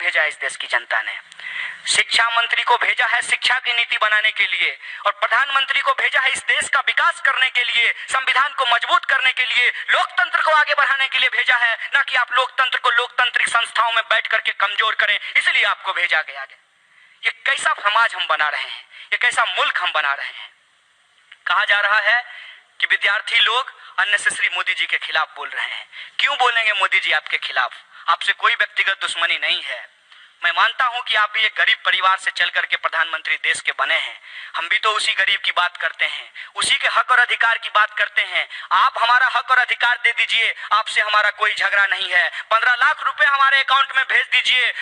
भेजा है इस देश की जनता ने? शिक्षा मंत्री को भेजा है शिक्षा की नीति बनाने के लिए, और प्रधानमंत्री को भेजा है इस देश का विकास करने के लिए, संविधान को मजबूत करने के लिए, लोकतंत्र को आगे बढ़ाने के लिए भेजा है, ना कि आप लोकतंत्र को लोकतांत्रिक संस्थाओं में बैठ करके कमजोर करें, इसलिए आपको भेजा गया है। ये कैसा समाज हम बना रहे हैं, ये कैसा मुल्क हम बना रहे हैं। कहा जा रहा है कि विद्यार्थी लोग अननेसेसरी मोदी जी के खिलाफ बोल रहे हैं। क्यों बोलेंगे मोदी जी आपके खिलाफ? आपसे कोई व्यक्तिगत दुश्मनी नहीं है। मैं मानता हूं कि आप भी एक गरीब परिवार से चल करके प्रधानमंत्री देश के बने हैं। हम भी तो उसी गरीब की बात करते हैं, उसी के हक और अधिकार की बात करते हैं। आप हमारा हक और अधिकार दे दीजिए, आपसे हमारा कोई झगड़ा नहीं है। 15 लाख रुपए हमारे अकाउंट में भेज दीजिए।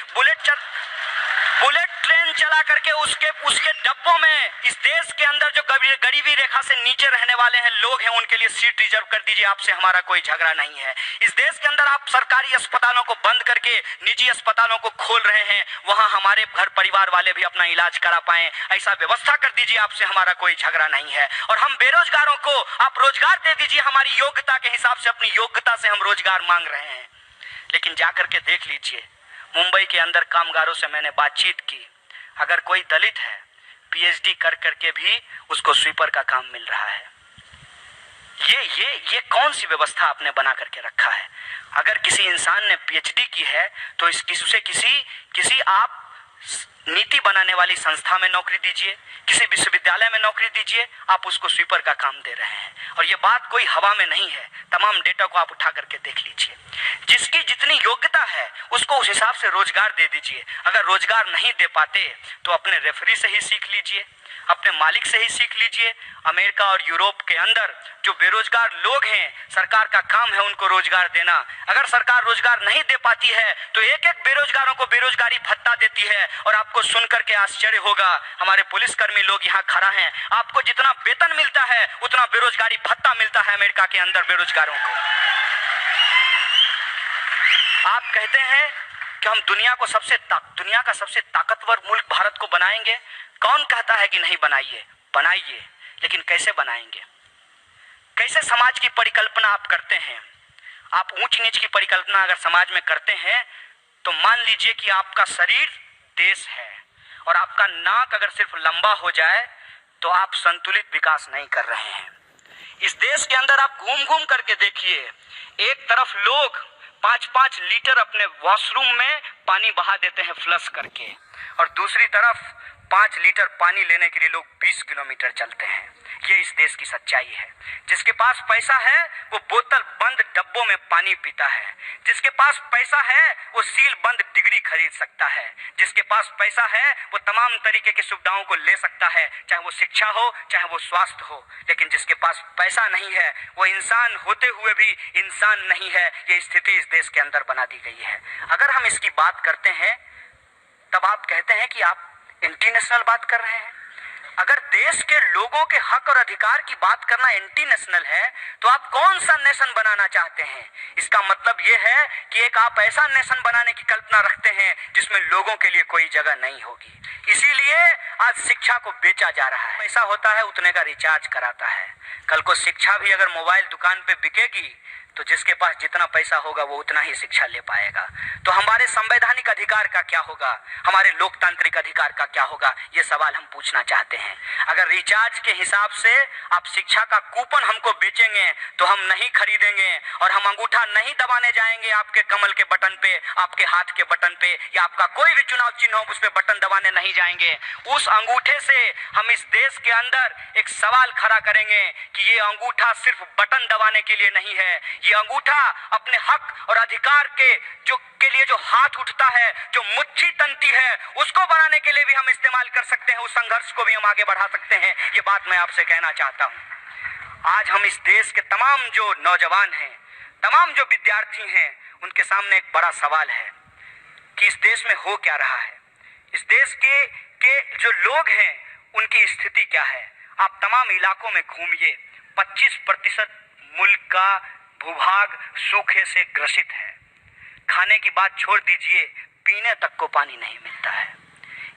बुलेट ट्रेन चला करके उसके डब्बों में इस देश के अंदर जो गरीबी रेखा से नीचे रहने वाले हैं लोग हैं, उनके लिए सीट रिजर्व कर दीजिए। आपसे हमारा कोई झगड़ा नहीं है। इस देश के अंदर आप सरकारी अस्पतालों को बंद करके निजी अस्पतालों को खोल रहे हैं, वहां हमारे घर परिवार वाले भी अपना इलाज करा पाएं, ऐसा व्यवस्था कर दीजिए। आपसे हमारा कोई झगड़ा नहीं है। और हम बेरोजगारों को आप रोजगार दे दीजिए, हमारी योग्यता के हिसाब से, अपनी योग्यता से हम रोजगार मांग रहे हैं। लेकिन जाकर के देख लीजिए, मुंबई के अंदर कामगारों से मैंने बातचीत की, अगर कोई दलित है पीएचडी कर करके भी उसको स्वीपर का काम मिल रहा है। ये कौन सी व्यवस्था आपने बना करके रखा है? अगर किसी इंसान ने पीएचडी की है तो उसे किसी आप नीति बनाने वाली संस्था में नौकरी दीजिए, किसी विश्वविद्यालय में नौकरी दीजिए, आप उसको स्वीपर का काम दे रहे हैं। और ये बात कोई हवा में नहीं है, तमाम डेटा को आप उठा करके देख लीजिए। जिसकी जितनी योग्यता है उसको उस हिसाब से रोजगार दे दीजिए। अगर रोजगार नहीं दे पाते तो अपने रेफरी से ही सीख लीजिए, अपने मालिक से ही सीख लीजिए। अमेरिका और यूरोप के अंदर जो बेरोजगार लोग हैं, सरकार का काम है उनको रोजगार देना। अगर सरकार रोजगार नहीं दे पाती है तो एक एक बेरोजगारों को बेरोजगारी भत्ता देती है। और आपको सुनकर के आश्चर्य होगा, हमारे पुलिसकर्मी लोग यहाँ खड़ा हैं, आपको जितना वेतन मिलता है उतना बेरोजगारी भत्ता मिलता है अमेरिका के अंदर बेरोजगारों को। आप कहते हैं कि हम दुनिया का सबसे ताकतवर मुल्क भारत को बनाएंगे। कौन कहता है कि नहीं बनाइए, लेकिन कैसे बनाएंगे? कैसे समाज की परिकल्पना आप करते हैं? आप ऊंच नीच की परिकल्पना अगर समाज में करते हैं तो मान लीजिए कि आपका शरीर देश है और आपका नाक अगर सिर्फ लंबा हो जाए तो आप संतुलित विकास नहीं कर रहे हैं। इस देश के अंदर आप घूम घूम करके देखिए, एक तरफ लोग 5-5 लीटर अपने वॉशरूम में पानी बहा देते हैं फ्लश करके, और दूसरी तरफ 5 लीटर पानी लेने के लिए लोग 20 किलोमीटर चलते हैं। ये इस देश की सच्चाई है। जिसके पास पैसा है वो बोतल बंद डब्बों में पानी पीता है। जिसके पास पैसा है वो सील बंद डिग्री खरीद सकता है। जिसके पास पैसा है वो तमाम तरीके की सुविधाओं को ले सकता है, चाहे वो शिक्षा हो चाहे वो स्वास्थ्य हो। लेकिन जिसके पास पैसा नहीं है वो इंसान होते हुए भी इंसान नहीं है। ये स्थिति इस देश के अंदर बना दी गई है। अगर हम इसकी बात करते हैं तब आप कहते हैं कि आप एंटी नेशनल बात कर रहे हैं। अगर देश के लोगों के हक और अधिकार की बात करना एंटी नेशनल है तो आप कौन सा नेशन बनाना चाहते हैं? इसका मतलब यह है कि एक आप ऐसा नेशन बनाने की कल्पना रखते हैं जिसमें लोगों के लिए कोई जगह नहीं होगी। इसीलिए आज शिक्षा को बेचा जा रहा है। पैसा होता है उतने का रिचार्ज कराता है। कल को शिक्षा भी अगर मोबाइल दुकान पे बिकेगी तो जिसके पास जितना पैसा होगा वो उतना ही शिक्षा ले पाएगा। तो हमारे संवैधानिक अधिकार का क्या होगा? हमारे लोकतांत्रिक अधिकार का क्या होगा? ये सवाल हम पूछना चाहते हैं। अगर रिचार्ज के हिसाब से आप शिक्षा का कूपन हमको बेचेंगे तो हम नहीं खरीदेंगे, और हम अंगूठा नहीं दबाने जाएंगे आपके कमल के बटन पे, आपके हाथ के बटन पे, या आपका कोई भी चुनाव चिन्ह हो उस पे बटन दबाने नहीं जाएंगे। उस अंगूठे से हम इस देश के अंदर एक सवाल खड़ा करेंगे कि ये अंगूठा सिर्फ बटन दबाने के लिए नहीं है। ये अंगूठा अपने हक और अधिकार के लिए जो हाथ उठता है, जो मुट्ठी तनती है, उसको बनाने के लिए भी हम इस्तेमाल कर सकते हैं। उस संघर्ष को भी हम आगे बढ़ा सकते हैं। ये बात मैं आपसे कहना चाहता हूं। आज हम इस देश के तमाम जो नौजवान हैं, तमाम जो विद्यार्थी हैं, उनके सामने एक बड़ा सवाल है कि इस देश में हो क्या रहा है। इस देश के जो लोग हैं उनकी स्थिति क्या है। आप तमाम इलाकों में घूमिए, 25% मुल्क का भूभाग सूखे से ग्रसित है। खाने की बात छोड़ दीजिए, पीने तक को पानी नहीं मिलता है।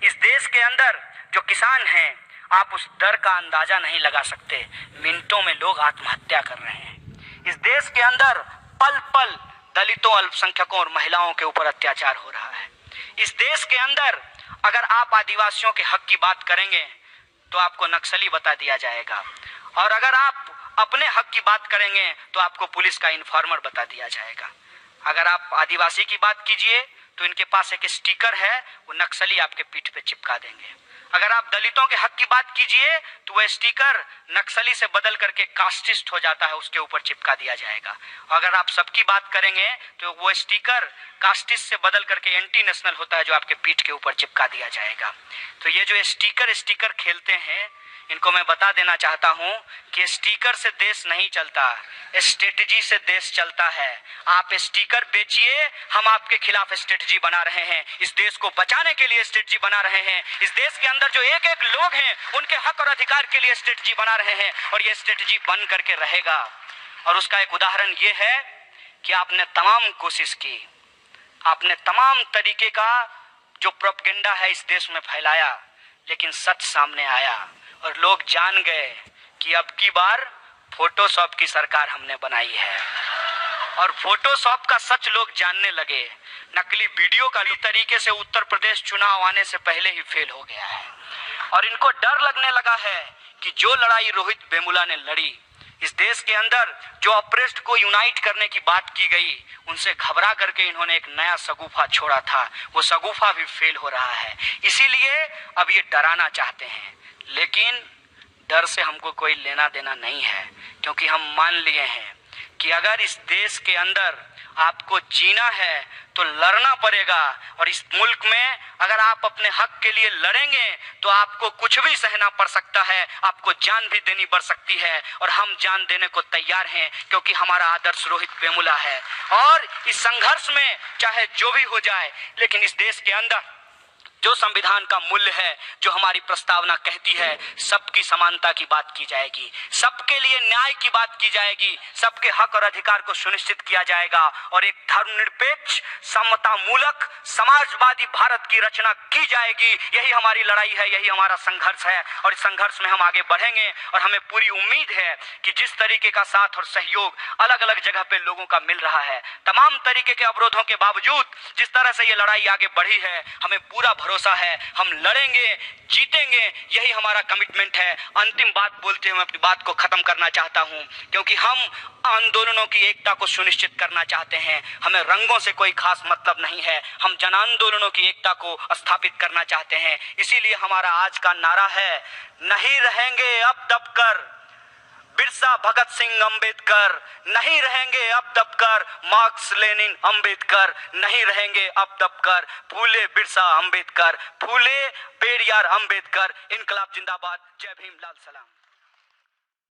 इस देश के अंदर जो किसान हैं, आप उस दर का अंदाजा नहीं लगा सकते। मिनटों में लोग आत्महत्या कर रहे हैं। इस देश के अंदर पल पल दलितों, अल्पसंख्यकों और महिलाओं के ऊपर अत्याचार हो रहा है। इस देश के अंदर अगर आप आदिवासियों के हक की बात करेंगे तो आपको नक्सली बता दिया जाएगा, और अगर आप अपने हक की बात करेंगे तो आपको पुलिस का इन्फॉर्मर बता दिया जाएगा। अगर आप आदिवासी की बात कीजिए तो इनके पास एक स्टिकर है, वो नक्सली आपके पीठ पे चिपका देंगे। अगर आप दलितों के हक की बात कीजिए तो वह स्टिकर नक्सली से बदल करके कास्टिस्ट हो जाता है, उसके ऊपर चिपका दिया जाएगा। अगर आप सबकी बात करेंगे तो वो स्टिकर कास्टिस्ट से बदल करके एंटी नेशनल होता है, जो आपके पीठ के ऊपर चिपका दिया जाएगा। तो ये जो स्टिकर खेलते हैं, इनको मैं बता देना चाहता हूं कि स्टिकर से देश नहीं चलता, स्ट्रेटजी से देश चलता है। आप स्टिकर बेचिए, हम आपके खिलाफ स्ट्रेटजी बना रहे हैं, इस देश को बचाने के लिए स्ट्रेटजी बना रहे हैं। इस देश के अंदर जो एक एक लोग हैं उनके हक और अधिकार के लिए स्ट्रेटजी बना रहे हैं, और ये स्ट्रेटजी बन करके रहेगा। और उसका एक उदाहरण ये है कि आपने तमाम कोशिश की, आपने तमाम तरीके का जो प्रोपेगेंडा है इस देश में फैलाया, लेकिन सच सामने आया और लोग जान गए कि अब की बार फोटोशॉप की सरकार हमने बनाई है। और फोटोशॉप का सच लोग जानने लगे। नकली वीडियो का तरीके से उत्तर प्रदेश चुनाव आने से पहले ही फेल हो गया है, और इनको डर लगने लगा है कि जो लड़ाई रोहित वेमुला ने लड़ी, इस देश के अंदर जो अप्रेस्ड को यूनाइट करने की बात की गई, उनसे घबरा करके इन्होंने एक नया सगुफा छोड़ा था, वो सगुफा भी फेल हो रहा है। इसीलिए अब ये डराना चाहते हैं, लेकिन डर से हमको कोई लेना देना नहीं है, क्योंकि हम मान लिए हैं कि अगर इस देश के अंदर आपको जीना है तो लड़ना पड़ेगा। और इस मुल्क में अगर आप अपने हक के लिए लड़ेंगे तो आपको कुछ भी सहना पड़ सकता है, आपको जान भी देनी पड़ सकती है, और हम जान देने को तैयार हैं, क्योंकि हमारा आदर्श रोहित वेमुला है। और इस संघर्ष में चाहे जो भी हो जाए, लेकिन इस देश के अंदर जो संविधान का मूल्य है, जो हमारी प्रस्तावना कहती है, सबकी समानता की बात की जाएगी, सबके लिए न्याय की बात की जाएगी, सबके हक और अधिकार को सुनिश्चित किया जाएगा, और एक धर्मनिरपेक्ष समता मूलक समाजवादी भारत की रचना की जाएगी। यही हमारी लड़ाई है, यही हमारा संघर्ष है, और इस संघर्ष में हम आगे बढ़ेंगे। और हमें पूरी उम्मीद है कि जिस तरीके का साथ और सहयोग अलग अलग जगह पे लोगों का मिल रहा है, तमाम तरीके के अवरोधों के बावजूद जिस तरह से ये लड़ाई आगे बढ़ी है, हमें पूरा भरोसा है, हम लड़ेंगे, जीतेंगे, यही हमारा कमिटमेंट है। अंतिम बात बोलते हुए अपनी बात को खत्म करना चाहता हूं, क्योंकि हम आंदोलनों की एकता को सुनिश्चित करना चाहते हैं। हमें रंगों से कोई खास मतलब नहीं है, हम जन आंदोलनों की एकता को स्थापित करना चाहते हैं। इसीलिए हमारा आज का नारा है, नहीं रहेंगे अब दबकर बिरसा भगत सिंह अंबेडकर, नहीं रहेंगे अब दबकर मार्क्स लेनिन अंबेडकर, नहीं रहेंगे अब दबकर फूले बिरसा अंबेडकर, फूले पेरियार अंबेडकर। इनकलाब जिंदाबाद। जय भीम, लाल सलाम।